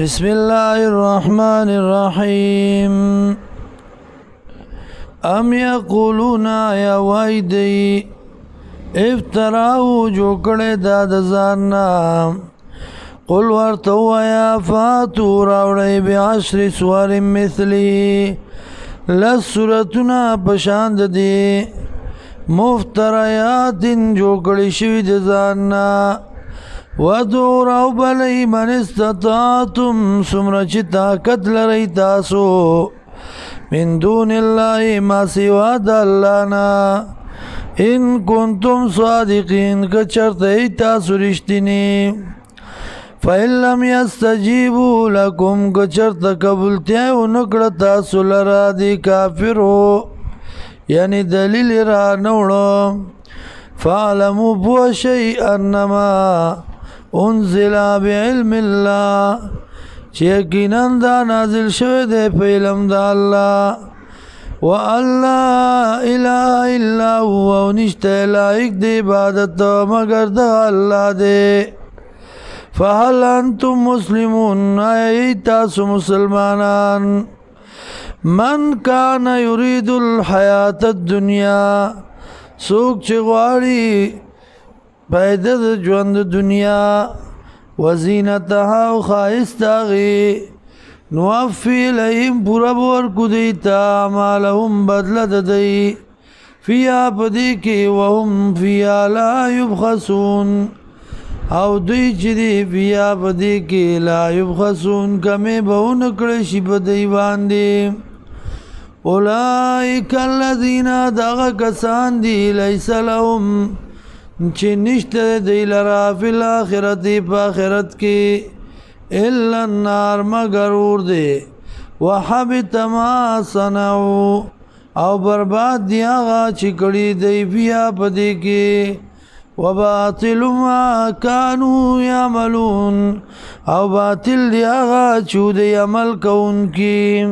بسم الله الرحمن الرحيم ام يقولون يا ويدي افتراو جوکڑے داد زاننا قل ورتو يا فاتو راوڑی بعشر سور مثلی لسورتنا پشاند دی مفتریات جوکڑی شوی دزاننا ودو راو بلی من استطاعتم سمرچ طاقت لرئی تاسو من دون اللہ ما سوا دا اللہ نا ان کنتم صادقین کچرت ای تاسو رشتنی فَإِن لَمْ يَسْتَجِيبُوا لَكُمْ کچرت قبولتیائی ونکڑ تاسو لرا دی کافر ہو یعنی دلیل را نوڑو فَعْلَمُوا بُوَشَيْ أَنَّمَا انزل بعلم اللہ چی یقیناً دا نازل شوه دے پہ علم دا اللہ وَأَن لَا إِلَهَ إِلَّا هُوَ ونشتہ لائق دے عبادت مگر دا اللہ دے فَهَلْ أَنْتُمْ مُسْلِمُونَ آئی تاسو مسلمانان من کان یرید الحیات الدنیا سوک چی غواری پیدا د ژوند دنیا وزینتها او خایست هغې نوفي الیهم پوره به ورکو دوی ته اعمالهم بدله د دوی فیها په دې کې وهم فیها لا یبخسون او دوی چې دي فیها په دې کې لا یبخسون کمې به ونه کړی شي په دوی باندې اولئک الذین دغه کسان دي لیس لهم چی نشته دی لرا فی الاخرتی پا آخرت کی الا النار مگر اور دے وحبت ما صنعو او برباد دی آغا چی کڑی دی فیا پدی کی وباطل ما کانو یعملون او باطل دی آغا چو دی عمل کون کی